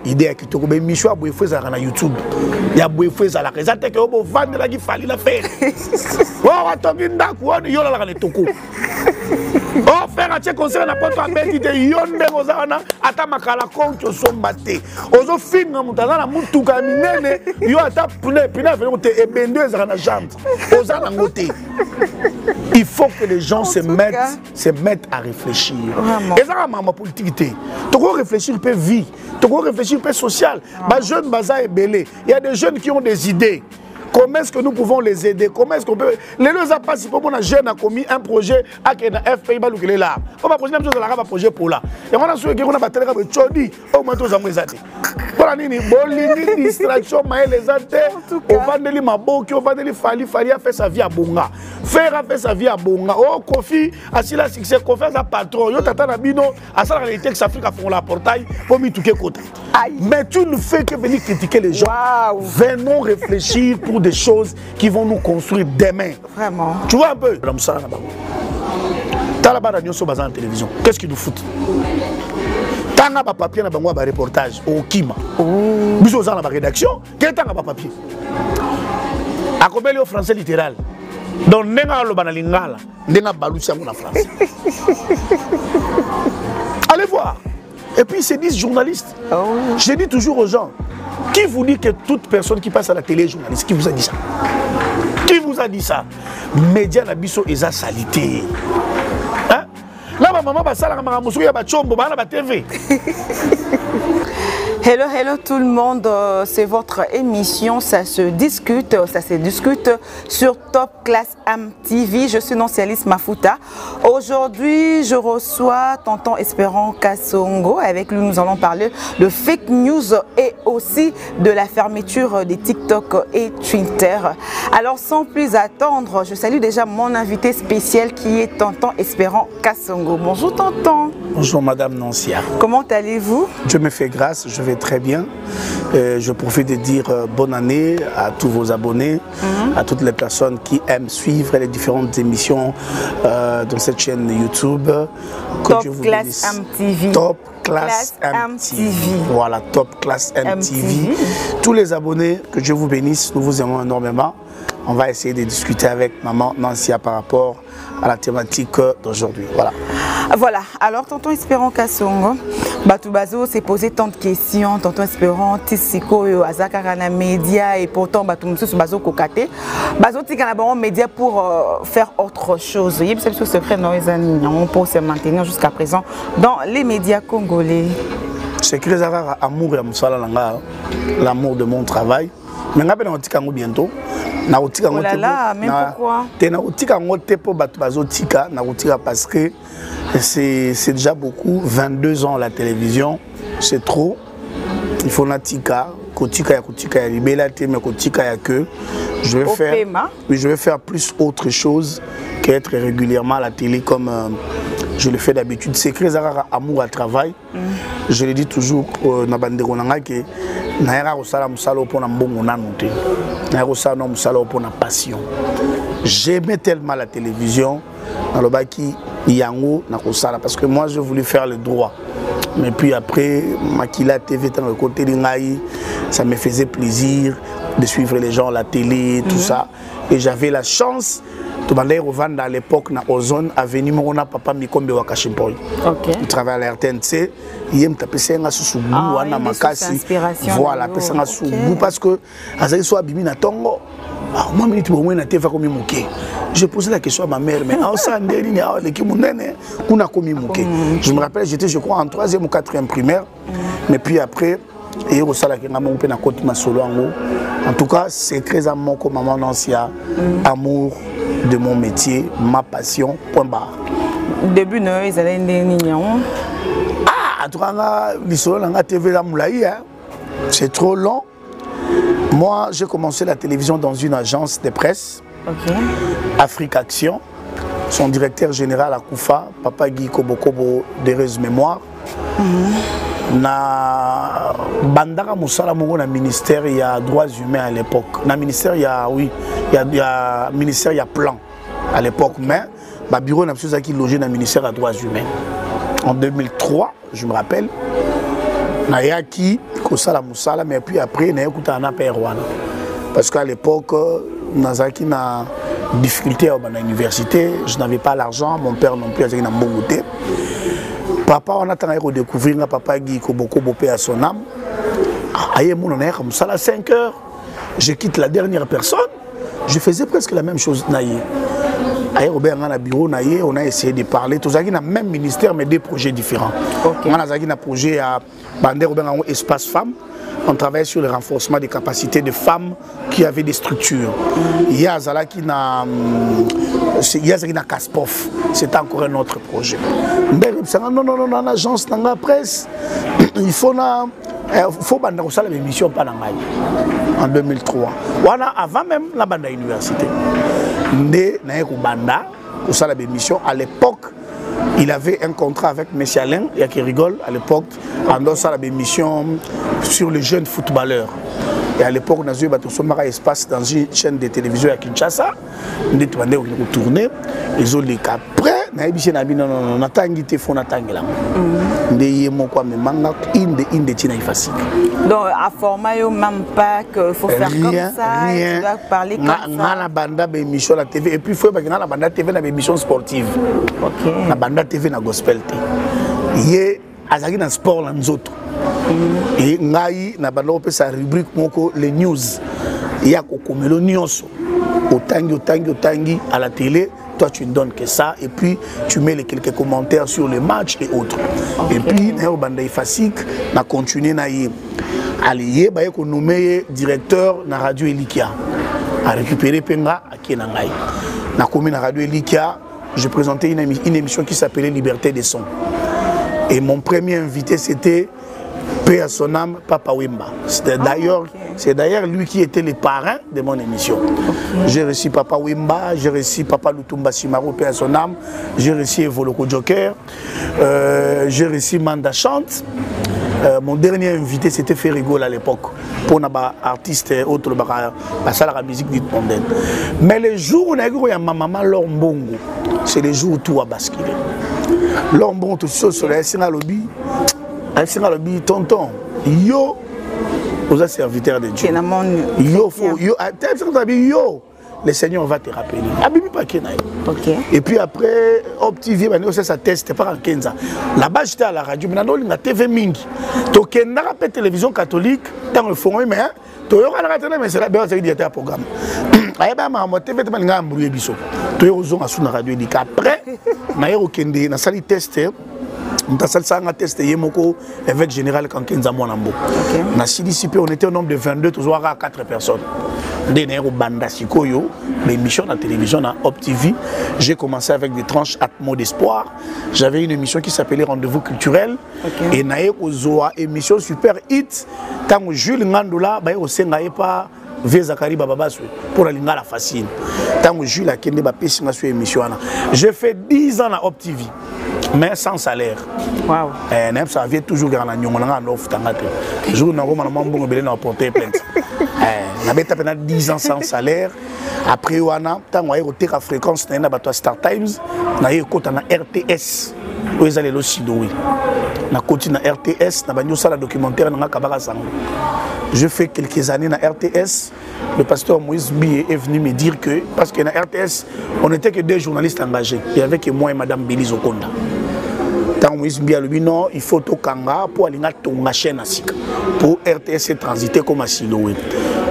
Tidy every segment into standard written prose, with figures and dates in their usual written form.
idée qui te kobe micho a bouffer ça na YouTube ya bouffer ça la rezate que obo vendre la qui fali la faire oh atongi ndaku on yo la na toko oh faire un concert na poto abeti te yonde ozana ata makala koncho sombate ozo finga mutana na mutuka minene yo ata pune venir te ebende za na jambe ozana ngote. Il faut que les gens se mettent à réfléchir. Et ça, ma politique, tu dois réfléchir peu vie, tu dois réfléchir peu social. Ma jeune baza est belé. Il y a des jeunes qui ont des idées. Comment est-ce que nous pouvons les aider? Comment est-ce qu'on peut... Les deux a pas si pour mon jeune a commis un projet à FPI Balou est là. On va poser même chose à la projet pour là. Et on a souhaité qu'on a battu le Chodi au moins tous amours athées. Voilà nini bolini distraction maé les athées. On va de l'Imaboki, on va de l'Ifali, Fali a fait sa vie à Bonga. Faire a fait sa vie à Bonga. Oh Kofi a si la succès, Kofi a patron. Yo tata nabino à ça la réalité que ça fait qu'à fond la portail pour m'y toucher côté. Mais tu ne fais que venir critiquer les gens. Venons réfléchir pour des choses qui vont nous construire demain. Vraiment. Tu vois un peu? T'as là-bas la télévision. Qu'est-ce qui nous fout? T'as un papier dans un reportage au Kima. Nous sommes dans la rédaction. Quel temps un papier? À combien au français littéral? Donc, nous avons le banalingala. Nous avons balousia en France. Allez voir. Et puis, c'est 10 journalistes. Je dis toujours aux gens, qui vous dit que toute personne qui passe à la télé est journaliste? Qui vous a dit ça? Qui vous a dit ça? Média na biso eza salité. Hein? Là, ma maman va salir à Moussou, il y a Bachombo, il y a TV. Hello, hello tout le monde, c'est votre émission, ça se discute sur Top Class MTV. Je suis Noncialis Mafuta. Aujourd'hui, je reçois Tonton Espérant Kassongo. Avec lui, nous allons parler de fake news et aussi de la fermeture des TikTok et Twitter. Alors, sans plus attendre, je salue déjà mon invité spécial qui est Tonton Espérant Kassongo. Bonjour Tonton. Bonjour Madame Noncia. Comment allez-vous? Je me fais grâce, je vais très bien. Je profite de dire bonne année à tous vos abonnés, à toutes les personnes qui aiment suivre les différentes émissions dans cette chaîne YouTube. Top Class MTV. Top Class MTV. Voilà, Top Class MTV. Tous les abonnés, que Dieu vous bénisse, nous vous aimons énormément. On va essayer de discuter avec Maman Nancia par rapport à la thématique d'aujourd'hui. Voilà. Voilà, alors Tonton Espérant Kassongo, Batoubazo s'est posé tant de questions, Tonton Espérant, Tissiko, Azakara na média et pourtant Batoumsou Bazo Kokate. Bazo Tikana bon média pour faire autre chose. Il y a ce secret dans les années, on peut se maintenir jusqu'à présent dans les médias congolais. C'est très rare, amour et l'amour de mon travail. Mais on va bientôt. Oh là là, mais pourquoi? Parce que c'est déjà beaucoup. 22 ans à la télévision, c'est trop. Il faut natika, kotika ya libela te mais kotika ya que je vais faire plus autre chose qu'être régulièrement à la télé comme je le fais d'habitude. C'est très rare amour à travail. Je le dis toujours na bandeko nanga que naera kosala musalo pona mbongo nanu te. Naera kosala musalo pona passion. J'aimais tellement la télévision dans le baki yango na kosala parce que moi je voulais faire le droit. Mais puis après Makila TV dans le côté de Ngaï, ça me faisait plaisir de suivre les gens à la télé, tout ça. Et j'avais la chance de m'aller revendre à l'époque na Ozone Avenue Morona Papa Mikombe Wakashimpoy. Il travaille à la RTNC. Il me tapé ça sous goût wana makasi. Voilà, pesa nga sous goût parce que azali so abimi na tongo. Moi minute au moins na TV comme muké. J'ai posé la question à ma mère mais en ça ndeli a l'équipe munene kuna komi muké. Je me rappelle j'étais je crois en 3e ou 4e primaire. Mais puis après et au sala kinga mon pe na côté ma solo en tout cas c'est très amour comme Maman Nancia, amour de mon métier, ma passion, point barre. Début non, ils allaient nignon. Ah, tu vois, la TV la moulaï, c'est trop long. Moi, j'ai commencé la télévision dans une agence de presse, Afrique Action. Son directeur général à Koufa, Papa Guy Kobokobo, d'heureuse mémoire. Na bandara musala mongo na ministère il y a droits humains à l'époque. Na ministère il y a ministère il y a plan à l'époque mais ba bureau n'a pas qui logé dans ministère à droits humains. En 2003, je me rappelle, nayaki kosala musala mais puis après naekuta na père wana parce qu'à l'époque nazaki na difficulté à l'université, je n'avais pas l'argent, mon père non plus avait na mbongote. Papa on attend à redécouvrir papa Guy Koboko Bopé à son âme. Aïe mon honneur comme ça à 5 heures, je quitte la dernière personne, je faisais presque la même chose naïe. Aïe Robert dans le bureau naïe, on a essayé de parler, tous dans le même ministère mais des projets différents. On a un projet à Bandé Robert dans espace femmes. On travaille sur le renforcement des capacités de femmes qui avaient des structures. Il y a Zalaki na Kaspof, c'est encore un autre projet. Non, l'agence dans la presse, il faut banda ça l'émission pas en 2003. Voilà avant même la banda université. Ndé na banda ça l'émission à l'époque. Il avait un contrat avec M. Alain, il y a qui rigole à l'époque, en donnant la mission sur les jeunes footballeurs. Et à l'époque, on a eu un espace dans une chaîne de télévision à Kinshasa. On a tourné. Ils ont dit qu'après, on a dit non, on a tangi te fona tangi là. On a dit quoi mais manga inde tina facile. Donc à format yo même pas que faut faire comme ça, rien. Tu dois parler comme ça. On a banda émission la TV et puis faut parce que la banda TV na émission sportive. OK. La banda TV na gospel té. Yé azaki na sport la nzoto. Et ngai na banda opé sa rubrique moko les news. Ya kokomelo nyonso. Otangi à la télé. Toi tu ne donnes que ça et puis tu mets les quelques commentaires sur les matchs et autres. Okay. Et puis na banda ifasik na continuer na yé allié ba ko nommé directeur na radio Elikia a récupéré penga à Kenangai na commune radio Elikia je présentais une émission qui s'appelait Liberté des sons et mon premier invité c'était paix à son âme Papa Wemba. C'est d'ailleurs lui qui était le parrain de mon émission. J'ai reçu Papa Wemba, j'ai reçu Papa Lutumba Simaro, paix à son âme, j'ai reçu Evoloko Joker, j'ai reçu Manda Chante. Mon dernier invité c'était Ferrigol à l'époque pour un artiste autre la musique dite mondaine. Mais les jours où on a eu ma maman Lombongo, c'est les jours où tout a basculé. Lombongo tout seul sur la SNA Lobby. Alcina Lobby, tonton, yo, aux serviteurs de Dieu. Yo, le Seigneur va te rappeler. Abibi pas Kenaï. Et puis après, OpTV, ça teste pas en 15 ans. Là-bas, j'étais à la radio, mais dans la TV Mingi. Donc, il y a une télévision catholique dans le fond, mais tu as la télé, mais c'est la bien, c'est un programme. Après, na sali test on a testé Yemoko évêque général Kankenza Mwanambo. Na CDCP on était au nombre de 22 toujours à 4 personnes. Dernière banda sikoyo, l'émission à la télévision à OpTV, j'ai commencé avec des tranches Atmo d'espoir. J'avais une émission qui s'appelait Rendez-vous culturel et naé ozoa émission super hit quand Jules Ngandoula ba au sengaye pas Vieux Zakari Bababaswe pour la lingala facile. Tant que Jules a kende ba pesi nga sur émission là. J'ai fait 10 ans à OpTV. Mais sans salaire. Waouh. Ça vient toujours garder en offre. Jour n'a pas porté plainte. On a 10 ans sans salaire. Après, on a été à fréquence de Star Times. On a été à RTS. On a été à RTS. On a été à documentaire. Je fais quelques années à RTS. Le pasteur Moïse Bié est venu me dire que, parce que à RTS, on n'était que 2 journalistes engagés. Il n'y avait que moi et Madame Bélise Okonda. Tant Moïse Bié a dit non, il faut au Kanga pour aller à la chaîne pour RTS transiter comme à Siloé.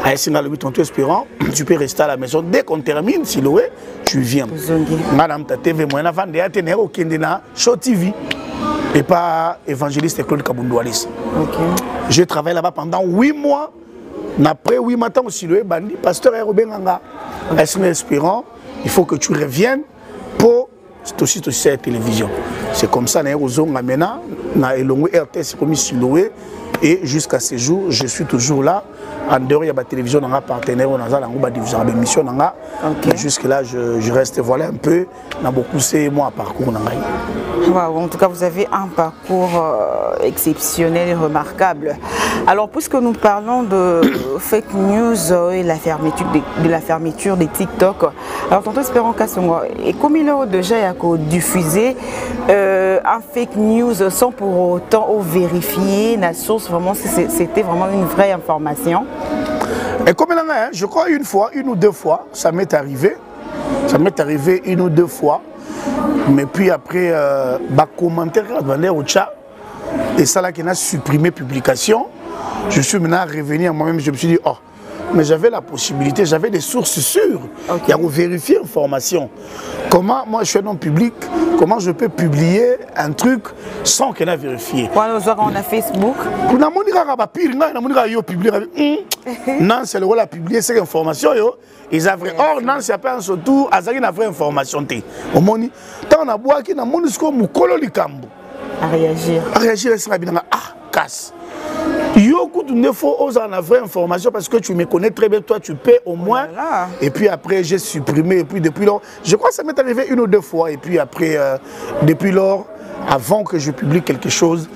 À Essinga, le ton espérant, tu peux rester à la maison. Dès qu'on termine Siloé, tu viens. Madame ta TV, moi, avant de tenir au Kendena, Show TV. Et pas évangéliste Claude Kabundoualis. J'ai travaillé là-bas pendant 8 mois. Après 8 matins aussi, le bandit, pasteur Robenganga, espérant, il faut que tu reviennes pour aussi la télévision. C'est comme ça, maintenant, na elongo RTS comme Siloé et jusqu'à ce jour, je suis toujours là en dehors, il y a la télévision, on a un partenaire, on a la diffusion, on a émission. Mais jusque-là, je reste voilà un peu. On a beaucoup c'est moi parcours. Wow, en tout cas, vous avez un parcours exceptionnel et remarquable. Alors, puisque nous parlons de fake news et la fermeture des TikTok, alors tantôt espérons qu'à ce mois, et comme il est déjà diffusé un fake news sans pour autant vérifier la source, vraiment, c'était vraiment une vraie information. Et comme je crois une fois, une ou deux fois, ça m'est arrivé. Ça m'est arrivé une ou deux fois. Mais puis après, commentaire au chat, et ça là qui a supprimé publication, je suis maintenant revenu à moi-même, je me suis dit, oh, mais j'avais la possibilité, j'avais des sources sûres, il y a vérifier l'information. Comment, moi je suis un homme public, comment je peux publier un truc sans qu'elle ait vérifié? On a Facebook. Non, c'est le rôle à publier cette information. Ils ont vrai. Or, non, c'est pas un surtout, ils ont une vraie information. Au moins, tant on a bois qui n'a pas à réagir. À réagir, c'est bien. Ah, casse. Yoko, tu ne faut oser en vraie information parce que tu me connais très bien, toi tu peux au moins. Voilà. Et puis après j'ai supprimé, et puis depuis lors, je crois que ça m'est arrivé une ou deux fois. Et puis après, depuis lors, avant que je publie quelque chose,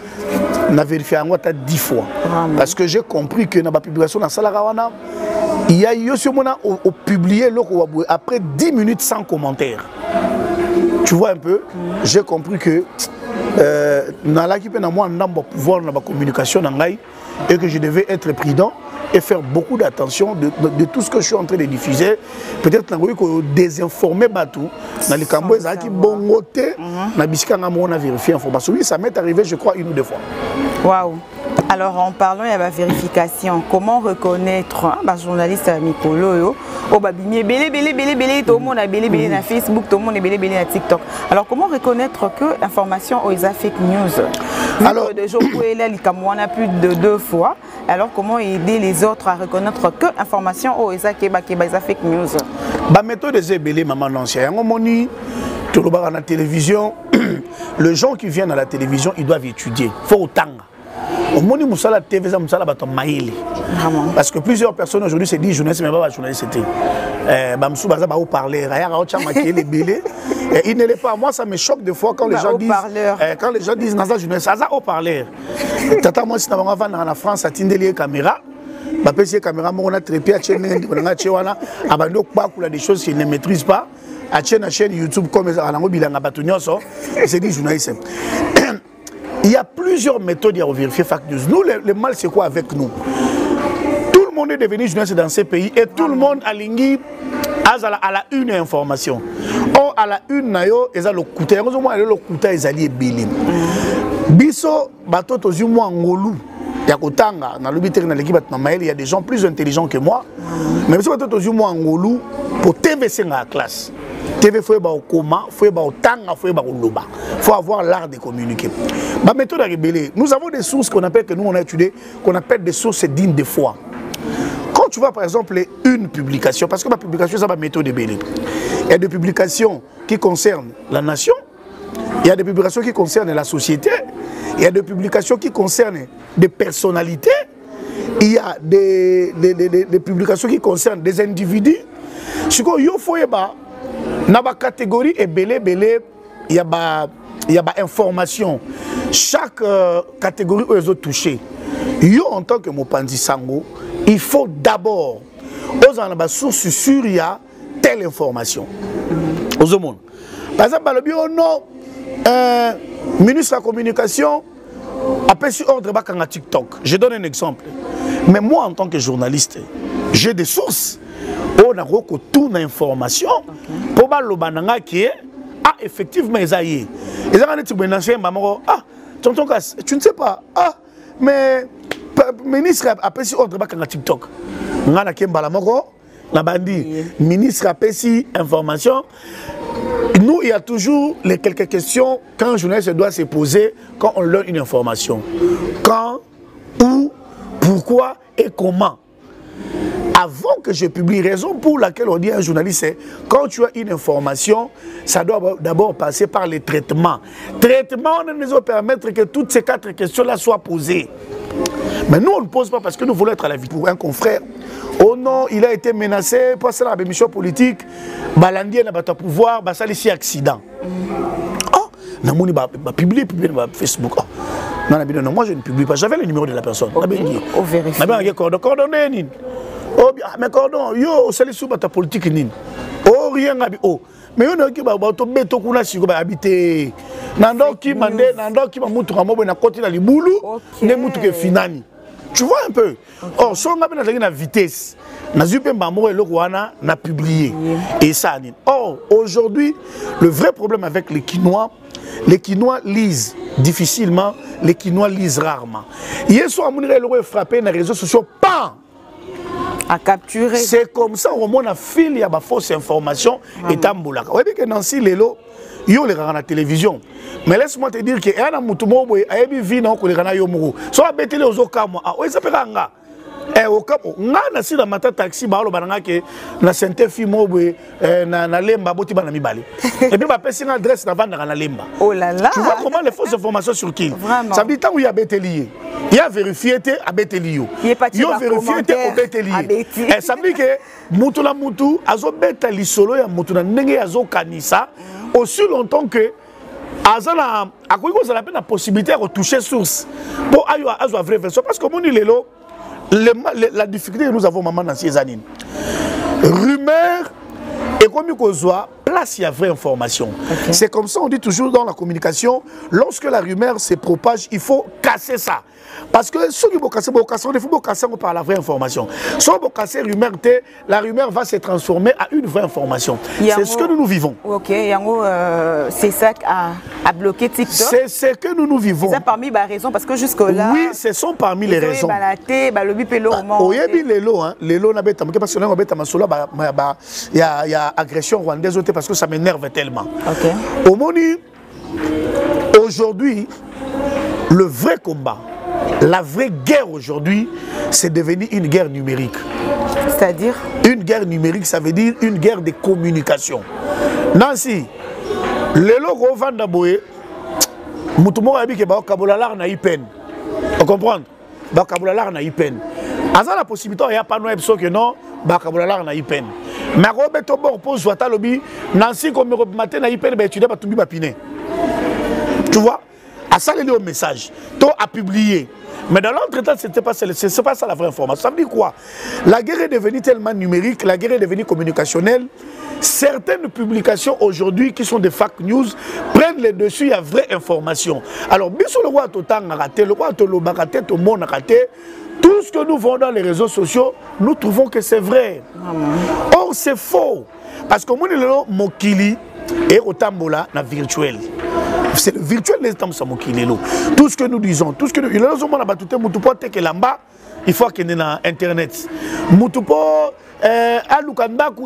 on a vérifié en moi 10 fois. Vraiment. Parce que j'ai compris que dans la publication dans Salarawana, il y a eu aussi au publié après 10 minutes sans commentaire. Tu vois un peu, j'ai compris que dans l'équipe, on a pouvoir dans la communication et que je devais être prudent et faire beaucoup d'attention de tout ce que je suis en train de diffuser. Peut-être que désinformer Batou, dans les cambouis, qui bon côté, on a vérifié l'information. Oui, ça m'est arrivé, je crois, une ou deux fois. Waouh! Alors en parlant de la vérification, comment reconnaître un journaliste à Mikolo, tout le monde a belé na Facebook, tout le monde est belé na TikTok. Alors comment reconnaître que l'information est fake news? Alors de jours où elle a plus de 2 fois. Alors comment aider les autres à reconnaître que l'information est fake news? La méthode est belé maman l'ancien. Tout le monde à la télévision, les gens qui viennent à la télévision, ils doivent étudier. Faut autant. Parce que plusieurs personnes aujourd'hui se disent journaliste, mais pas journaliste. Il ne l'est pas. Moi, ça me choque des fois quand les gens disent dans un journaliste, ça au parleur. Tata, moi, si on va en France, à Tindeli caméra. La caméra, on a très bien des choses qu'ils ne maîtrisent pas. À chaîne YouTube, comme c'est dit journaliste. Il y a plusieurs méthodes à vérifier fake news. Nous, le mal, c'est quoi avec nous? Tout le monde est devenu journaliste dans ces pays et tout le monde a ligné à la une information. Or, à la une, il y a le coûté. Le coûté est allié Bélim. Biso, bateau, tozu moi ngolu. Il y a Kotanga, dans l'équipe, il y a des gens plus intelligents que moi. Mais si bateau, tozu moi ngolu, pour TVC dans la classe. TV faut être au coma, faut être au tanga, faut être au loba. Faut avoir l'art de communiquer. Ma méthode à révéler. Nous avons des sources qu'on appelle, que nous on a étudié, qu'on appelle des sources dignes de foi. Quand tu vois par exemple une publication, parce que ma publication c'est ma méthode de Bélé. Il y a des publications qui concernent la nation, il y a des publications qui concernent la société, il y a des publications qui concernent des personnalités, il y a des publications qui concernent des individus. Ce qu'il faut dans la catégorie est belé, il y a information. Chaque catégorie où ils ont touché. Yo en tant que Mopanzi Sango, il faut d'abord, aux en la source sûre, il y a telle information. Aux monde. Par exemple, le bureau non, ministre de la communication appelle sur ordre de TikTok. Je donne un exemple. Mais moi, en tant que journaliste, j'ai des sources. On a toute l'information pour le qui est effectivement ils ont tu ne sais pas mais ministre appelle si ordre de TikTok ministre appelle si information. Nous, il y a toujours les quelques questions quand un journaliste doit se poser quand on donne une information. Quand, où, pourquoi et comment. Avant que je publie, raison pour laquelle on dit à un journaliste, c'est quand tu as une information, ça doit d'abord passer par les traitements. Traitement ne nous permettre que toutes ces 4 questions-là soient posées. Mais nous, on ne pose pas parce que nous voulons être à la vie pour un confrère. Oh non, il a été menacé, pas ça la mission politique, balandier n'a pas de pouvoir, bah ça ici accident. Oh, namoni ba publier Facebook. Oh. Non, moi je ne publie pas. J'avais le numéro de la personne. Okay. On vérifie. Cordonné nin. Oh, mais cordon, yo, c'est les sous ta politique nin. Oh, rien à oh. Mais on a qui va to beto kuna siko ba habiter. Nando ki mande, nando ki mamutu kamobo na koti na libulu, ne mutu ke finani. Tu vois un peu. Or, si on a bien la vitesse, na zupe mbamo et le Rwanda n'a publié. Et ça, or, aujourd'hui, le vrai problème avec les Quinois lisent difficilement, les Quinois lisent rarement. Hier soir, mon est frappé dans les réseaux sociaux, pas à capturer. C'est comme ça, au moins, on a fil, il y a des fausses informations et tamboulaka. Vous voyez que Nancy Lelo, il y a les à la télévision. Mais laisse-moi te dire que il y a un mouton qui a été vu dans les Rana Yomuru. Soit bêté les autres ah oui, ça peut ranga. Eh, au cap, on a si dans ma taxi, bah, le que na santé fimo na lemba boti bana mi bali. Et puis, ma personne adresse na vendre na lemba. Oh là là. Tu vois comment les fausses informations circulent. Vraiment. Ça veut dire tant où il y a bêté lié. Il y a vérifié à bêté lié. Il y a vérifié au bêté lié. Et ça veut dire que mutu la mutu, azo bêta li solo ya mutu na nenge azo kanisa aussi longtemps que azana akoiko ça la peine la possibilité de retoucher source. Bon ayo azo vraie version parce que mon lelo la difficulté que nous avons maman dans ces années. Rumeur et comme qu'on soit place il y a vraie information. Okay. C'est comme ça on dit toujours dans la communication, lorsque la rumeur se propage, il faut casser ça. Parce que ceux qui vont casser, il faut casser par la vraie information. Si on veut casser la rumeur va se transformer à une vraie information. C'est ce que nous vivons. Ok, c'est ça à bloquer TikTok. C'est ce que nous vivons. C'est parmi les raisons parce que jusque-là. Oui, ce sont parmi les raisons. Il y a agression rwandaise parce que ça m'énerve tellement. Okay. Au Moni, aujourd'hui, le vrai combat, la vraie guerre aujourd'hui, c'est devenu une guerre numérique. C'est-à-dire? Une guerre numérique, ça veut dire une guerre de communication. Nancy, le logo Vandaboé, Moutoumou a dit que Kabulalar n'a eu peine. Vous comprenez? Kabulalar n'a eu peine. Azan la possibilité, il n'y a pas de que non, Kabulalar n'a eu peine. Mais Roberto Borpo, Zwata Lobi, Nancy, comme matin n'a eu peine, tu n'as pas tout piné. Tu vois? À ça, il y a un message. Toi, à publier. Mais dans l'entretemps, ce n'est pas ça la vraie information. Ça veut dire quoi? La guerre est devenue tellement numérique, la guerre est devenue communicationnelle. Certaines publications aujourd'hui qui sont des fake news prennent le dessus à vraie information. Alors, bien sûr, le roi Totan a raté, le roi Toloba a raté, tout le monde a raté. Tout ce que nous voyons dans les réseaux sociaux, nous trouvons que c'est vrai. Or, c'est faux. Parce que mon Mokili est au Tambola, na virtuel. C'est le virtuel des temps Samokilelo. Tout ce que nous disons, tout ce que nous disons, il faut qu'il y ait na internet. Il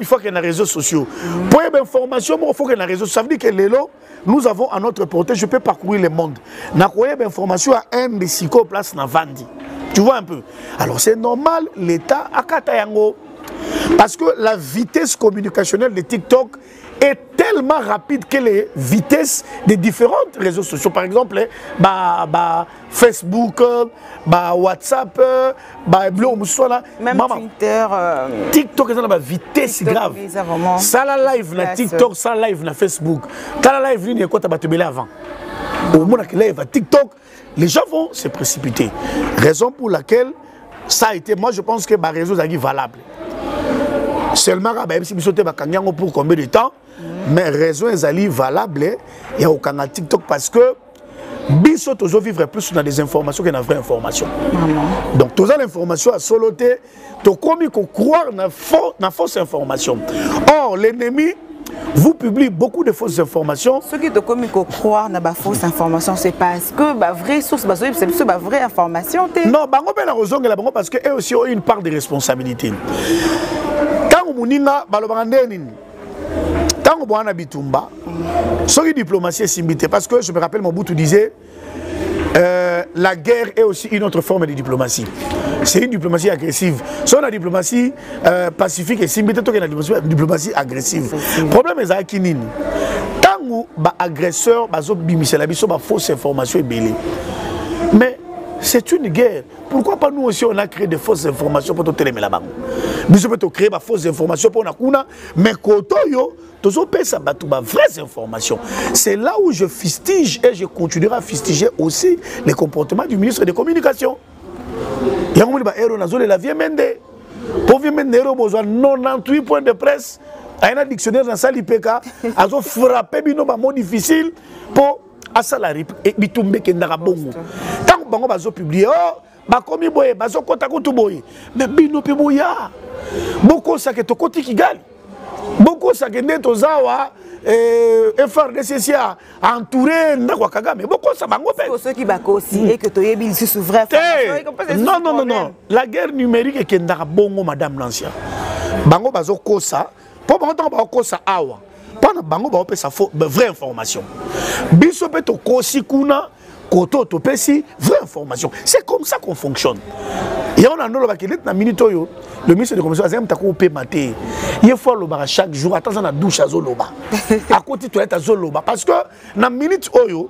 faut qu'il y ait na réseaux sociaux. Pour une information, il faut qu'il y ait na réseaux sociaux. Ça veut dire que Lelo, nous avons à notre portée, je peux parcourir le monde. Na une information à un des psychoplaces na Vandi. Tu vois un peu. Alors c'est normal, l'État a Katayango. Parce que la vitesse communicationnelle de TikTok est tellement rapide que les vitesses des différents réseaux sociaux, par exemple, Facebook, WhatsApp, même Twitter, TikTok, c'est une vitesse grave. Ça la live na TikTok, ça live na Facebook. Ça la live ligne quoi t'as battu avant. Au moment où live à TikTok, les gens vont se précipiter. Raison pour laquelle ça a été, moi je pense que le réseau est valable. Seulement, pour combien de temps? Mais raison est valable. Il y a aucun TikTok parce que Biso toujours vivre plus dans des informations que dans des vraies informations. Donc, toutes les informations à soloter, tu as croire dans fausse information. Or, l'ennemi vous publie beaucoup de fausses informations. Ce qui te commis croire dans la fausse information, c'est parce que la vraie source, c'est la vraie information. Non, parce qu'eux aussi ont une part de responsabilité. Quand on a tant on a bitumba, ce diplomatie est simbité. Parce que je me rappelle, Mobutu disait la guerre est aussi une autre forme de diplomatie. C'est une diplomatie agressive. Soit la diplomatie pacifique et simbité, toi, la diplomatie agressive. Le problème est qu'il y a tant agresseur, fausse information est belée. Mais c'est une guerre. Pourquoi pas nous aussi on a créé des fausses informations pour te les là-bas. Nous peut créer des fausses informations pour nakuna, mais kotoyo toujours ça batouba vraies informations. C'est là où je fustige et je continuerai à fustiger aussi les comportements du ministre des Communications. Il y a un la vie mende. Pour vie mende besoin 98 points de presse. Il y a un dictionnaire dans sa l'IPK. Ils ont frappé bino ba mot difficile pour asalari et bitumbe kendara bongo. Tant que bango bazo publier oh ba komi boye bazo kota kutu boye. Mais bino pe boya. Boko sa ke to koti Kigali. Beaucoup ça que net aux awa FRDC a entouré Ndakwa Kagame. Beaucoup ça bango fait. Pour ceux qui bako aussi et que tu es sur vrai. Non non non non. La guerre numérique est kendara bongo madame l'ancien. Bango bazo kosa. Pour bango tango bango kosa awa. Pendant bango bango pe sa faux vraie information. Biso pe to kosi kuna koto to pesi vraie information. C'est comme ça qu'on fonctionne. Et on a un autre qui est dans minute oyo. Le ministre de la Commission a dit que il faut le bar chaque jour. Attends, la douche à Zoloba. À côté toilette à Zoloba. Parce que dans minute oyo,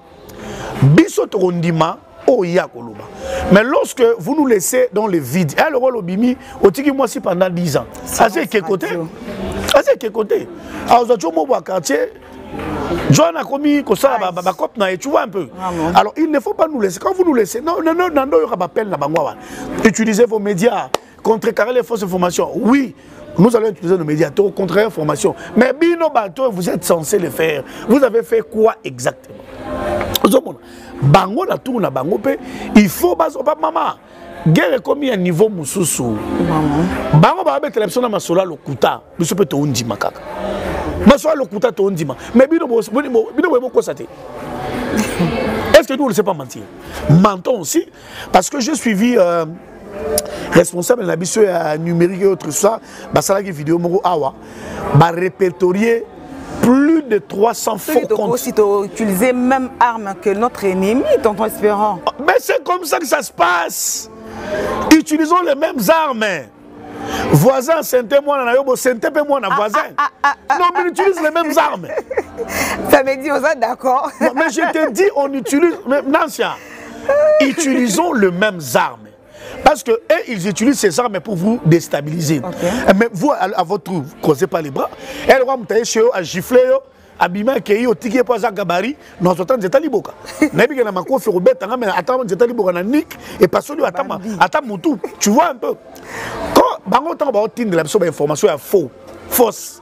biso torondima oya koloba. Mais lorsque vous nous laissez dans le vide, et le rôle obimi, au tiki moi si pendant 10 ans. C'est quel côté? C'est quel côté? Alors vous avez un quartier. John a commis comme ça, tu vois un peu. Alors il ne faut pas nous laisser. Quand vous nous laissez, non, utilisez vos médias, contrecarrer les fausses informations. Oui, nous allons utiliser nos médias, contrer l'information. Mais Bino Bato, vous êtes censé le faire. Vous avez fait quoi exactement? Bango na tour na bango pe, il faut baso pas maman. Guerre commis à niveau mususu. Bango ba be télévision na masola lokuta, biso pe to undima kaka. Masola lokuta to undima. Mais bino bo constater. Est-ce que nous ne le sait pas mentir? Mentons aussi parce que j'ai suivi responsable de la mission numérique et autres ça, bah ça là qui vidéo moro awa, bah répertorier plus de 300 faux comptes. Si tu utilises même arme que notre ennemi, tonton Espérant. Mais c'est comme ça que ça se passe. Utilisons les mêmes armes. Voisin, sente moi na yobo, sente pe moi na voisin. Non, mais on utilise les mêmes armes. Ça me dit, on est d'accord. Mais je te dis, on utilise, Nancia, utilisons les mêmes armes. Parce que ils utilisent ces armes pour vous déstabiliser. Okay. Mais vous, à votre tour, vous ne causez pas les bras. Elle va me chez eux, à gifler, à bima, qui est au ticket pour un gabarit, dans ce temps, c'est taliboka. N'est-ce pas que je suis bête, mais attends, c'est taliboka, nick, et pas celui à moutou. Tu vois un peu. Quand bango temps ba otinde la information est fausse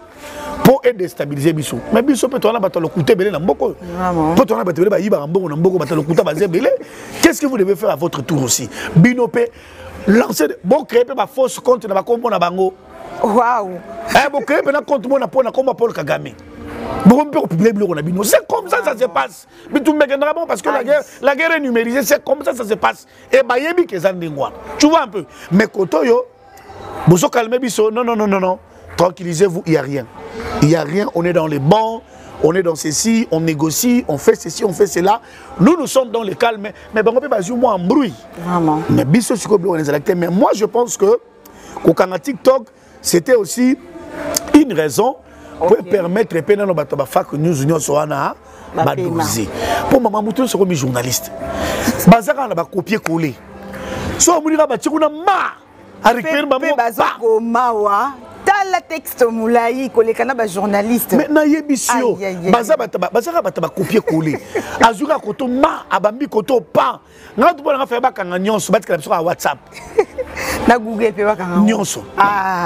pour déstabiliser biso. Mais biso peut on a battu le couteau belé na mboko. Peut on a battu ba yiba mboko na mboko battu le couteau bazé belé. Qu'est-ce que vous devez faire à votre tour aussi? Binopé lancer bon créer ba fausse compte na ba kombo na bango. Waouh. Bon créer na compte mo na kombo Paul Kagame. C'est comme ça ça se passe. Mais tout parce que la guerre est numérisée, c'est comme ça ça se passe. Et bayebi que ça ndingwa. Tu vois un peu. Mais kotoyo vous calmez biso, non. Tranquillisez-vous, il n'y a rien. Il n'y a rien, on est dans les bancs, on est dans ceci, on négocie, on fait ceci, on fait cela. Nous sommes dans le calme, mais on peut pas jouer en bruit. Vraiment. Mais biso mais moi je pense que au Kanga TikTok, c'était aussi une raison pour permettre de faire des news union soana badouzi. Pour maman Mouton c'est comme journaliste. Bazaka na ba copier coller. So munira ba tikuna ma a récupérer maman bazako mawa tala texte moulayi kolekana ba journaliste. Mais na yebisio bazaka ba copier coller. Azura koto ma abambi koto pa. Nga tu bona faire ba kanga nyonso batika sur WhatsApp. Na Google pe bakanga nyonso.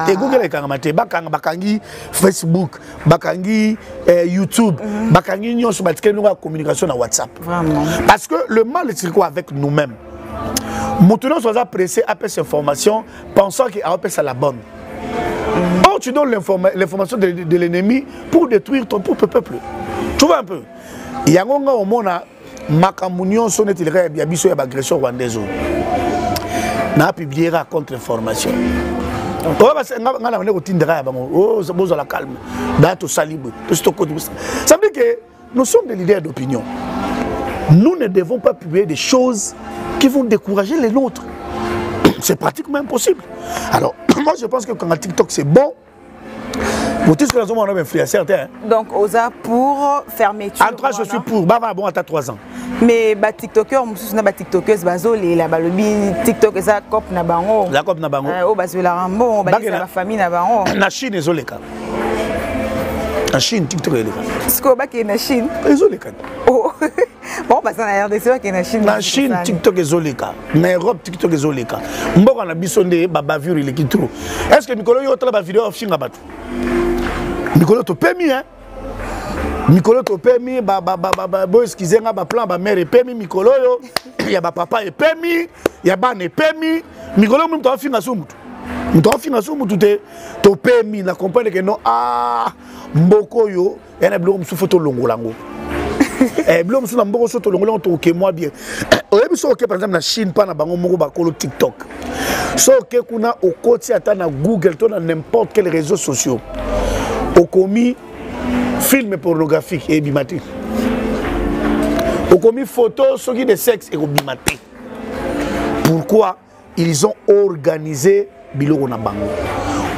Et Google ekanga mate bakangi Facebook, bakangi YouTube, bakangi nyonso batika nous communication na WhatsApp. Vraiment. Parce que le mal c'est quoi avec nous-mêmes. Maintenant, on soit pressé à cette information, pensant qu'il a fait la bonne. Or, tu donnes l'information de l'ennemi pour détruire ton propre peuple. Tu vois un peu. Il y a un moment où on a Makamunion sonné il y a une agression rwandaise. On a publié la contre-information. Ça veut dire que nous sommes des leaders d'opinion. Nous ne devons pas publier des choses qui vont décourager les nôtres. C'est pratiquement impossible. Alors, moi je pense que quand TikTok c'est bon, vous dites que nous avons influencé. Donc, OSA pour fermeture. En tout cas, je suis pour. Bah, bon, à 3 ans. Mais ba TikToker mususu na ba TikTokers bazole la balobi TikTok eza cop na bango. La cop na bango. O bazola rambo, ba la famille na bango. Na Chine ezoleka. Na Chine TikTok ezoleka. Sko ba ke na Chine. Ezoleka. Oh. Bon bah ça na RDC ba ke na Chine. Na Chine TikTok ezoleka. Na Europe TikTok ezoleka. Mboka na biso nde ba bavure ile kitro. Est-ce que mikolo yo tala ba vidéo of shinga batu? Mikolo to permis hein. Mikolo to permis bo excuser ba plan ba mère permis mikolo yo ya ba papa e permis ya ba ne permis mikolo mu to finga so mutu mutu finga so mutu te to permis na comprendre que non mboko yo yana bilo mu foto longola ngo bilo mu na mboko so to longola to ke moi bien oyebi so ke par exemple na Chine pa na bango moko ba kolo TikTok so ke kuna okoti ata na Google to na n'importe quel réseaux sociaux okomi film pornographique et bimate. Au commis photo, ce qui est de sexe et bimate. Pourquoi ils ont organisé Biloko na bango?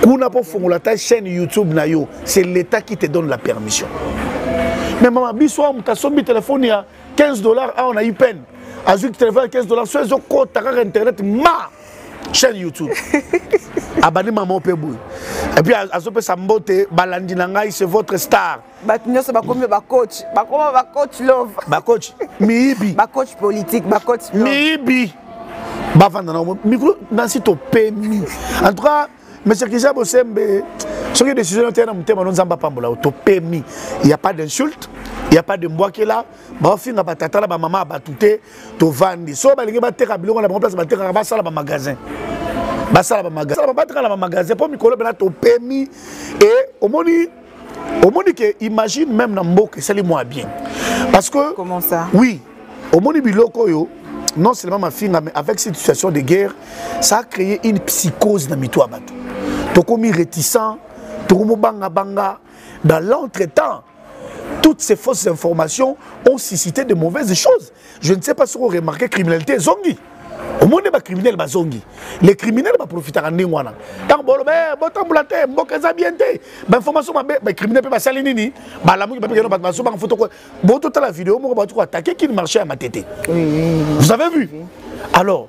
Kuna po fongola ta chaîne YouTube na yo, c'est l'État qui te donne la permission. Mais maman, biso on t'a sombi téléphone ya $15, on a eu peine. Ajoute téléphone $15, soit ils ont compte internet ma chaîne YouTube. Abonné maman Pebou. Et puis à ce sa mbote balandi nangai c'est votre star. Batunyo ça ba comme ba coach love. Ba coach miibi. Ba coach politique, ba coach love. Miibi. Ba vanda na micro dans site permis. En tout cas, monsieur Kija Bosembe, ce qui est décision na mutema nzamba pambola to permis. Il y a pas d'insulte. Il n'y a pas de moi qui est là. Ba finga ba tata ba maman ba touté to vandi. So ba lingi ba teka biloko na place ba teka ba sala ba magasin. Basala ba magasin pour mikolo bena to permis et au moni que imagine même na mboka ça les moi bien parce que comment ça oui au moni biloko yo non seulement ma fille mais avec cette situation de guerre ça a créé une psychose dans mito abato to komi réticent to komo banga dans l'entretemps toutes ces fausses informations ont suscité de mauvaises choses. Je ne sais pas si vous remarquez criminalité zongi. Au monde des criminels bazongi. Les criminels va profiter en ningwana. Tant bon botamblate mboka za bienté. Ba information ba criminel pe ba salinini, ba la mu ba pe ba so ba photo ko. Bon toute la vidéo mo ba to attaquer qui marchait à ma tête. Vous avez vu? Alors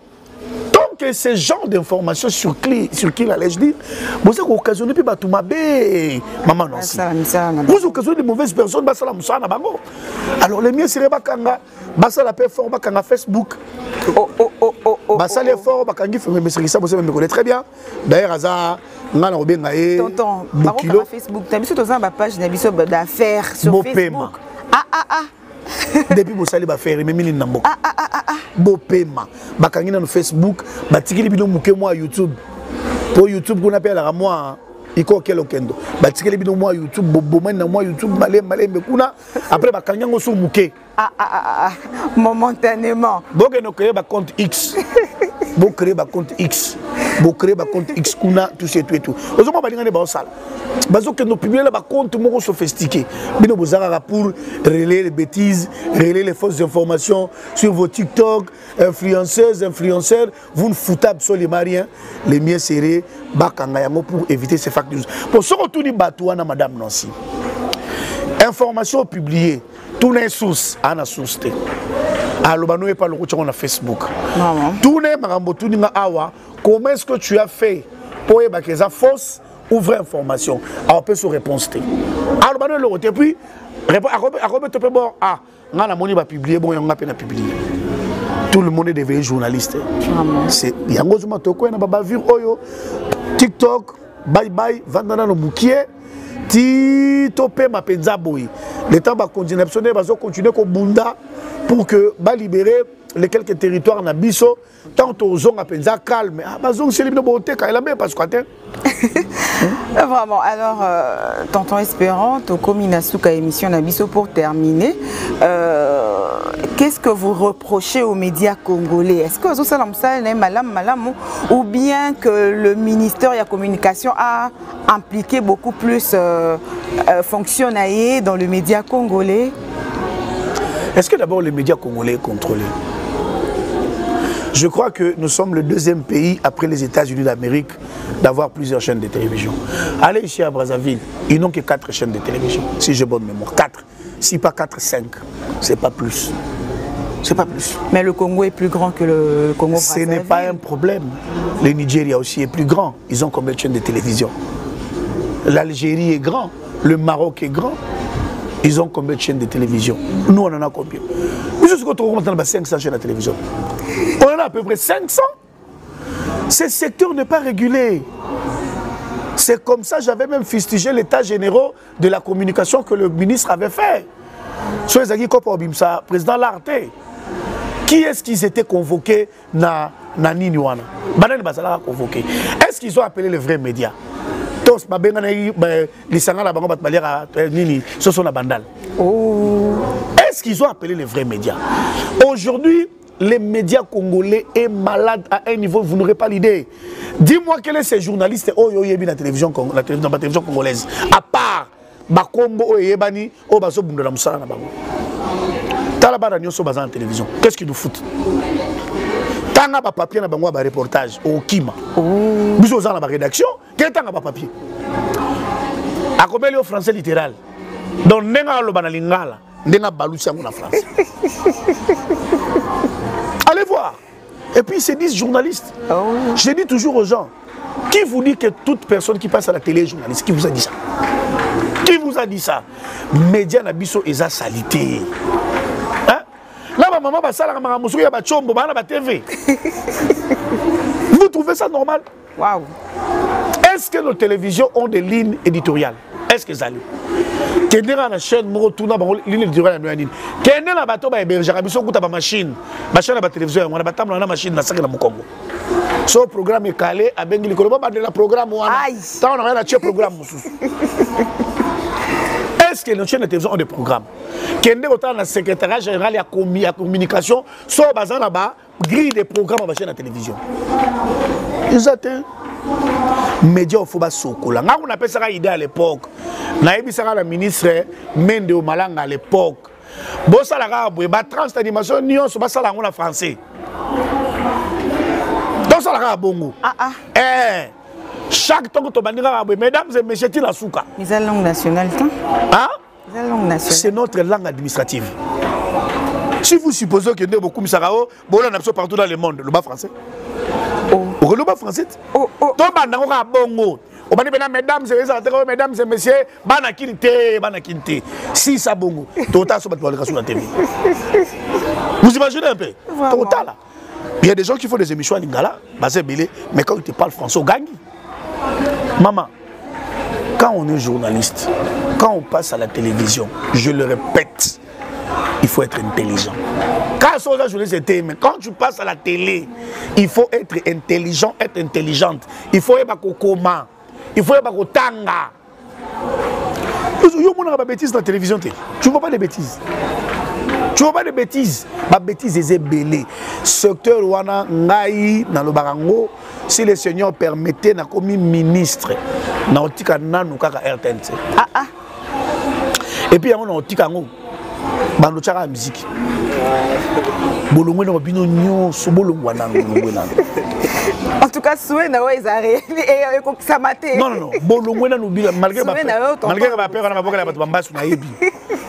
tant que ces genres d'informations sur qui allais-je dire, vous avez occasionné puis batou mabé maman non si. Vous occasionnez de mauvaises personnes ba sala musana bango. Alors les miens serait ba kanga, ba sala pe fort ba kanga Facebook. Basali est fort, Bakangi fait mais ça vous me connaît très bien. D'ailleurs Aza ngana obenga e tonton par Facebook, tu as mis sur ta page d'affaires sur Facebook. Depuis Bosali ba faire même na mboka. Bopema. Bakangi na Facebook, batikili bino muke moi YouTube. Pour YouTube qu'on appelle à moi iko kelo kendo. Batikili bino moi YouTube bobomen na moi YouTube malé kuna après bakangi ngo so muke. Momentanément. Vous créez un compte X. Vous créez un compte X. Vous créez un compte X. Tout ça, tout et tout. Vous avez des salles. Vous avez publié un compte sophistiqué. Vous avez pour relayer les bêtises, relayer les fausses informations sur vos TikTok, influenceurs. Vous ne foutez absolument rien. Les miens serrés, pour éviter ces facteurs. Pour ce retour du bateau, madame Nancy. Information publiée. Tout les sources, ana source. Alors, bah, nous pas le retour sur Facebook. Tout les marambo, tout les awa. Comment est-ce que tu as fait pour que ça fausse ou vraie information? Alors, on peut se répondre. Alors, bah, nous le retour. Puis, ngana moni va publier, bon, on a peine à publier. Tout le monde est devenu journaliste. C'est yango zuma toko na baba vir oyo TikTok, bye bye, vandana no mukie. Ti topé ma penza boy. L'État va continuer à continuer comme bunda pour que va libérer les quelques territoires na biso tant aux zones à penza calme. Ah bazong c'est libre de bonté quand il a bien parce que vraiment. Alors tonton Espérant au Kominasuka émission na biso pour terminer. Qu'est-ce que vous reprochez aux médias congolais? Est-ce que vous savez malam ou bien que le ministère de la communication a impliqué beaucoup plus fonctionnaires dans le média congolais? Est-ce que d'abord les médias congolais contrôlés? Je crois que nous sommes le deuxième pays après les États-Unis d'Amérique d'avoir plusieurs chaînes de télévision. Allez ici à Brazzaville, ils n'ont que 4 chaînes de télévision, si j'ai bonne mémoire. 4, si pas 4, 5, c'est pas plus. C'est pas plus. Mais le Congo est plus grand que le Congo. Ce n'est pas un problème. Le Nigeria aussi est plus grand. Ils ont combien de chaînes de télévision? L'Algérie est grand. Le Maroc est grand. Ils ont combien de chaînes de télévision? Nous, on en a combien? Nous, je suis content 500 chaînes de télévision. On en a à peu près 500. Ce secteur n'est pas régulé. C'est comme ça, j'avais même fustigé l'état général de la communication que le ministre avait fait. Sur les Agui Kopo Bimsa, président Larte. Qui est-ce qu'ils étaient convoqués na Niniwana? Banane Bazala convoqué. Est-ce qu'ils ont appelé les vrais médias? Tous, les Sangala Bango Batmaliera, Nini, ce sont la bandale. Est-ce qu'ils ont appelé les vrais médias? Aujourd'hui, les médias congolais est malade à un niveau, vous n'aurez pas l'idée. Dis-moi quels sont ces journalistes dans la télévision congolaise, à part Bakombo Oyebani, Obaso Bundala Moussala na Bango. Talabara Nyonso Bazan la télévision. Qu'est-ce qu'ils nous foutent? Tanga ba papier na Bango ba reportage au Kima. Biso za na ba rédaction, quel tanga ba papier? A combien au français littéral. Donc nenga lo bana lingala, nenga balusi en français. Allez voir. Et puis ils se disent journalistes. Je dis toujours aux gens, qui vous dit que toute personne qui passe à la télé est journaliste? Qui vous a dit ça? Qui vous a dit ça? Média Nabiso eza salité. Hein? Là, ma maman va salir à Moussou, il y a Bachombo, il y a TV. Vous trouvez ça normal? Waouh. Est-ce que nos télévisions ont des lignes éditoriales? Est-ce que ça allait? Quand on a une chaîne, on a une ligne éditoriale. Quand on a un bateau, on a une machine. On a une télévision, on a une machine. Ce programme est calé, on a un programme. On a un programme. Est-ce que nos chaînes de télévision ont des programmes? Quand on a un secrétariat général de la communication, on a une grille de programmes à la chaîne de télévision. Ils attendent. Média au Foba Sokola. On appelle ça idée à l'époque. Naïbi Sara la ministre Mende Malanga à l'époque. Bossa la raboué, ba trans animation nion so basa la ngona français. Donc ça la rabongo. Chaque temps que tu bandira raboué, mesdames et messieurs, tu la souka. Mais la langue nationale, hein? La langue nationale. C'est notre langue administrative. Si vous supposez que nous beaucoup misarao, bon on a partout dans le monde, le bas français. Le bas français. Mesdames et messieurs, si ça bongo, total sur la TV. Vous imaginez un peu? Total. Il y a des gens qui font des émissions à Lingala, mais quand ils te parlent français, on gagne. Maman, quand on est journaliste, quand on passe à la télévision, je le répète, il faut être intelligent. Mais quand tu passes à la télé, il faut être intelligent, être intelligente. Il faut être comment. Il faut être tanga. Tu ne vois pas de bêtises dans la télévision. Tu ne vois pas de bêtises. Tu ne vois pas de bêtises. Ma bêtise est belée. Secteur Wana Ngai dans le Barango, si le Seigneur permettait, n'a commis ministre. N'a otika nanu kaka RTNC. Et puis on a otika ngo. Bando chara musique. En tout cas, souhait na ouais et ça maté. Non. Bolongwena nous malgré ma peur na maboka la bato bambasu na yebi.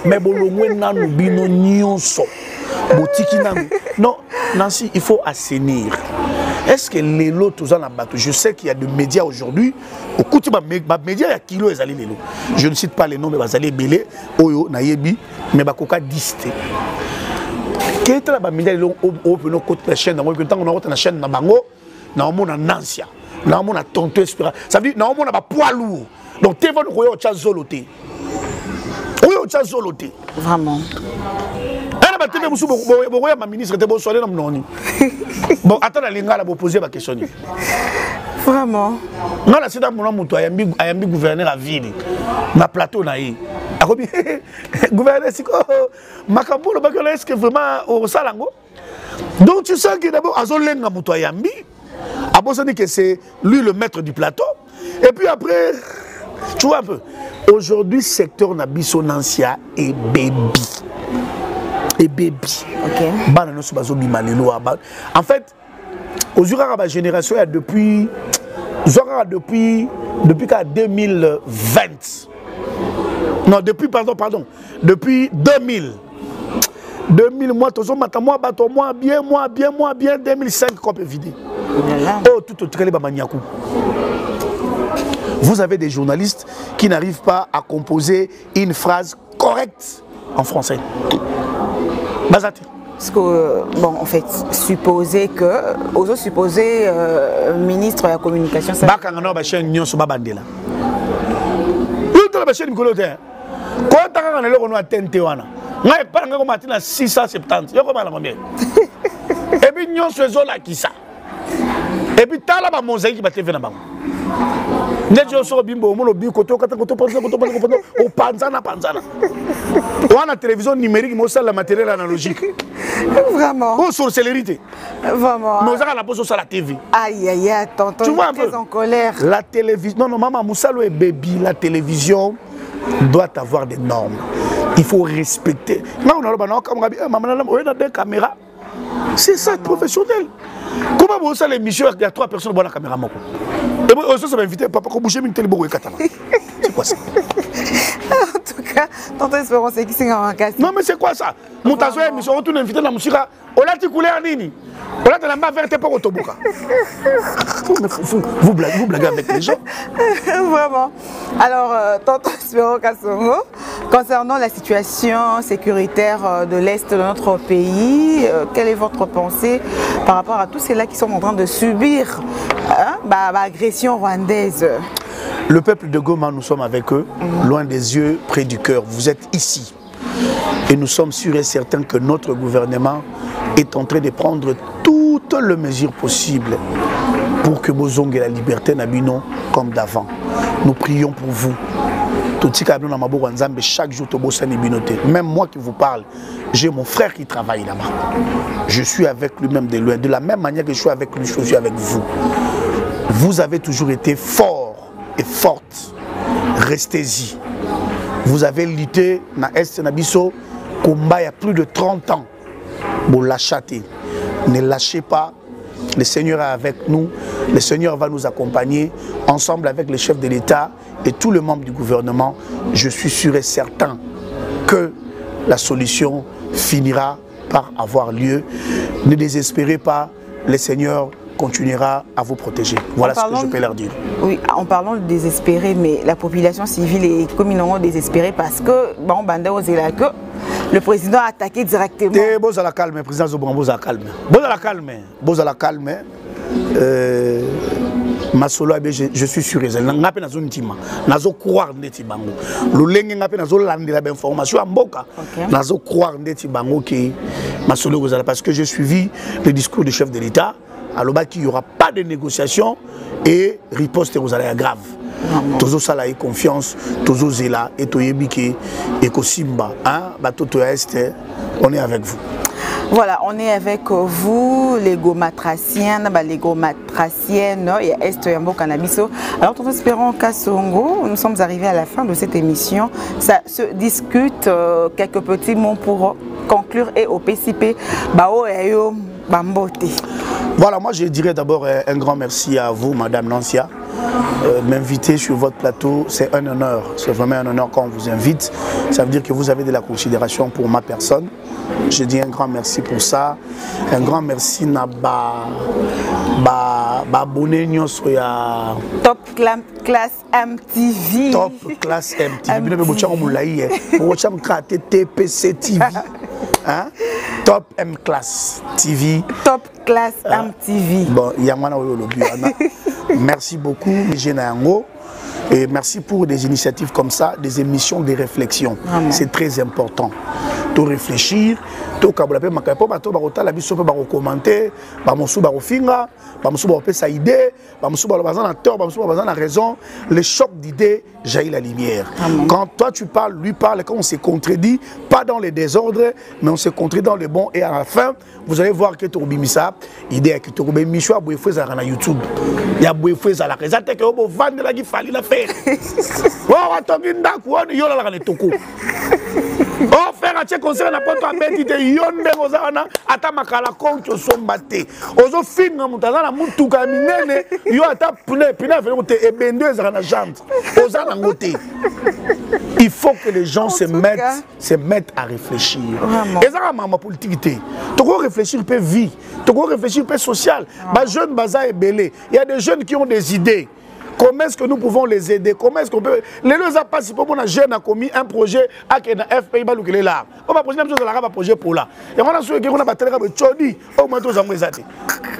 Mais bolongwena nous bino nyonso. Botiki nangu. Non, Nancy, il faut assainir. Est-ce que les lots tous en bateau? Je sais qu'il y a des médias aujourd'hui. Au coup de médias, il y a kilo et les lots. Je ne cite pas les noms, mais bazali belé, oyo na yebi, mais bakoka diste. Quel est le média au côté de la chaîne? On a la chaîne na bango, na on a Nancia, na on a tonto espéra. Ça veut dire na on a poids lourd. Donc tu vas nous voir au chat zoloté. Oui, au chat zoloté. Vraiment. Ma ministre était bon soirée non non. Bon attends la linga la poser ma question. Vraiment. Non la c'est dans mon moto ayambi gouverneur à ville. Na plateau na yi. Akobi gouverneur siko makambolo bakala est-ce que vraiment au salango. Donc tu sens que d'abord azolenga moto ayambi. Abosani que c'est lui le maître du plateau. Et puis après tu vois un peu. Aujourd'hui secteur na biso Nancia et baby. Et baby. Ok. En fait, aux Urara génération, il y a depuis 2020. Non, depuis, pardon, depuis 2000. 2000 mois, moi bien, 2005, qu'on peut vider. Oh, tout au trailer, Bamaniakou. Vous avez des journalistes qui n'arrivent pas à composer une phrase correcte en français. Bazati. Parce que, bon, en fait, supposer que, osons supposer, ministre de la communication, ça... Bakangano, Bachen, Nyon, Sobabandela. Tout le Bachen, Nikolote. Quand on a le droit de Tentewana, on a pas encore matin à 670. Il y a combien combien? Et puis, Nyon, ce zola qui ça. Et puis, t'as la mosaïque qui va te faire là-bas. Nejo so bimbo mo bi koto o panzana. On a télévision numérique mo la matériel analogique. Vraiment. Oh sorcellerie. Vraiment. Mais on a la pose sur la TV. Aïe aïe aïe, tonton. Tu vois un peu en colère. La télévision. Non maman Moussalo et baby, la télévision doit avoir des normes. Il faut respecter. Non on a des caméras. C'est ça, professionnel. Comment vous savez l'émission il y a 3 personnes dans la caméra? Et moi, aussi, ça m'a invité, papa, qu'on bouge une télé pour c'est quoi ça? En tout cas, tonton Espérance, c'est qui c'est en casse. Non, mais c'est quoi ça? Mon tazo émission, on tourne invité dans la musique. On a dit couleur nini. On a de la main verte pour Otoboka. Vous blaguez avec les gens. Vraiment. Alors, tonton Espérance Kassongo, concernant la situation sécuritaire de l'Est de notre pays, quelle est votre pensée par rapport à tous ceux-là qui sont en train de subir l'agression rwandaise? Le peuple de Goma, nous sommes avec eux, loin des yeux, près du cœur. Vous êtes ici. Et nous sommes sûrs et certains que notre gouvernement est en train de prendre toutes les mesures possibles pour que Bozong ait la liberté n'abînons comme d'avant. Nous prions pour vous. Chaque jour, même moi qui vous parle, j'ai mon frère qui travaille là-bas. Je suis avec lui-même de loin. De la même manière que je suis avec lui, je suis avec vous. Vous avez toujours été fort et forte. Restez-y. Vous avez lutté dans l'Est Nabiso combat il y a plus de 30 ans. Vous lâchez. Ne lâchez pas. Le Seigneur est avec nous. Le Seigneur va nous accompagner ensemble avec les chefs de l'État et tous les membres du gouvernement. Je suis sûr et certain que la solution finira par avoir lieu. Ne désespérez pas. Le Seigneur continuera à vous protéger. Voilà ce que je peux leur dire. Oui, en parlant de désespérer, mais la population civile est communément désespérée parce que, bon, que le président a attaqué directement. Vous allez calmer, président Zobran, vous allez calmer. Vous allez calmer. Masolo, je suis sûr. Je suis croire parce que j'ai suivi le discours du chef de l'État. Alors qu'il n'y aura pas de négociation et riposte aux aléas graves. Tozo Sala et confiance, Tozo Zela et Toyebike et Kosimba. On est avec vous. Voilà, on est avec vous, les gomatraciennes, les gomatraciennes et Est Yambo Cannabiso. Alors, tout espérons Kassongo, nous sommes arrivés à la fin de cette émission. Ça se discute, quelques petits mots pour conclure et au PCP. Bao et Bambote. Voilà, moi je dirais d'abord un grand merci à vous, Madame Nancia. M'inviter sur votre plateau, c'est un honneur. C'est vraiment un honneur quand on vous invite. Ça veut dire que vous avez de la considération pour ma personne. Je dis un grand merci pour ça. Un grand merci à abonné à Top Class MTV. Top Class MTV. TPC TV. Hein? Top M Class TV. Top Class MTV. Bon, il y a merci beaucoup, et merci pour des initiatives comme ça, des émissions de réflexion. C'est très important. De réfléchir, de commenter, raison. Le choc d'idées jaillit la lumière. Quand toi tu parles, lui parle, quand on se contredit, pas dans les désordres, mais on se contredit dans le bon, et à la fin, vous allez voir que tu as idée que tu as na YouTube. Il y a beaucoup de la raison que vous vendez la guifali la faire. Oh, faire un concert n'a pas de bête, il y a une belle atamakala koncho sombate. Ozo finga mutazana mutu kaminene, yo ata pune venir et bendo ezana jante. Ozana ngote. Il faut que les gens se mettent à réfléchir. Et ça ma politique té. Tu dois réfléchir peu vie, tu dois réfléchir peu social. Ba jeune baza est belé. Il y a des jeunes qui ont des idées. Comment est-ce que nous pouvons les aider? Comment est-ce qu'on peut... Les deux a participé pour un jeune a commis un projet à un FPI balou qui est là. On va poser la même chose à la projet pour là. Et on a souhaité qu'on a battu le chodi au moins tous les années.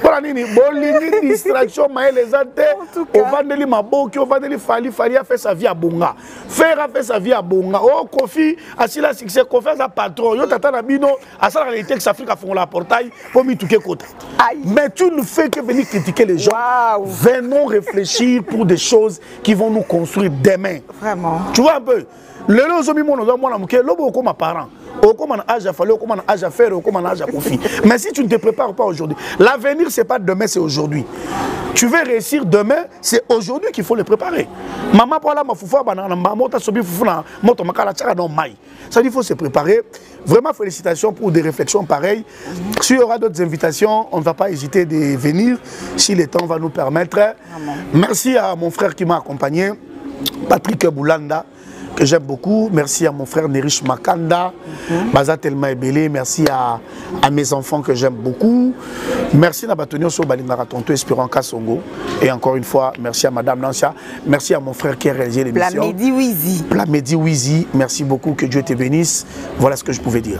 Voilà nini bolini distraction mais les athées on va deli maboki on va deli fali a fait sa vie à Bonga. Faire a fait sa vie à Bonga. Oh Kofi a si la succès Kofi a patron yo tata na bino a ça la réalité que ça Afrique a font la portail pour mi touquer côté. Mais tu ne fais que venir critiquer les gens. Wow. Venons réfléchir pour des choses qui vont nous construire demain. Vraiment. Tu vois un peu. Le lozomi mon moi la muké lobo comme parent. Comme un âge à faire, comme un âge à faire, comme un âge à profiter. Mais si tu ne te prépares pas aujourd'hui, l'avenir c'est pas demain, c'est aujourd'hui. Tu veux réussir demain, c'est aujourd'hui qu'il faut le préparer. Maman pour la ma foufa banana mota sobi fufuna moto makala tchaka non mai. Ça dit il faut se préparer. Vraiment félicitations pour des réflexions pareilles. S'il y aura d'autres invitations, on ne va pas hésiter de venir si le temps va nous permettre. Merci à mon frère qui m'a accompagné, Patrick Boulanda, que j'aime beaucoup. Merci à mon frère Nerish Makanda, Baza Telma Ebele. Merci à mes enfants que j'aime beaucoup. Merci à Batonio Sobalingara Tonto Espérant Kassongo. Et encore une fois, merci à Madame Lancia. Merci à mon frère qui a réalisé l'émission. Plamedi Wizi. Plamedi Wizi. Merci beaucoup. Que Dieu te bénisse. Voilà ce que je pouvais dire.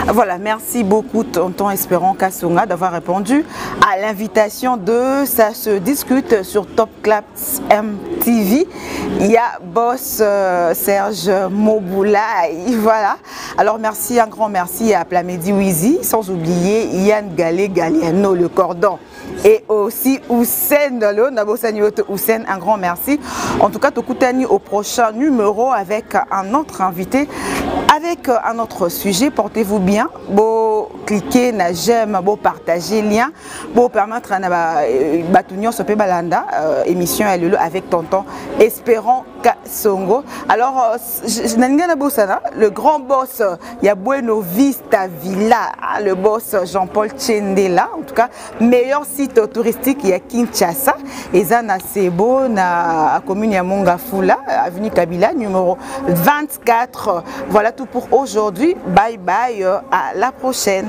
Voilà, merci beaucoup Tonton Espérant Kassonga d'avoir répondu à l'invitation de Ça se discute sur Top Class MTV. Il y a Boss Serge Moboulaye, voilà. Alors merci, un grand merci à Plamedi Wizi, sans oublier Yann Galiano, le cordon. Et aussi Hussein Dalo, Nabosanyoto Hussein, un grand merci. En tout cas, Tokutani au prochain numéro avec un autre invité, avec un autre sujet. Portez-vous bien, beau cliquer, na j'aime, beau partager lien, beau permettre à Batunio Sope Balanda, émission avec Tonton Espérant Kassongo. Alors, le grand boss, il y a Bueno Vista Villa, le boss Jean-Paul Tchendela, en tout cas, meilleur site touristique, il y a Kinshasa, et Zana Sebo, na commune ya Mongafula, avenue Kabila, numéro 24. Voilà tout pour aujourd'hui. Bye bye, à la prochaine.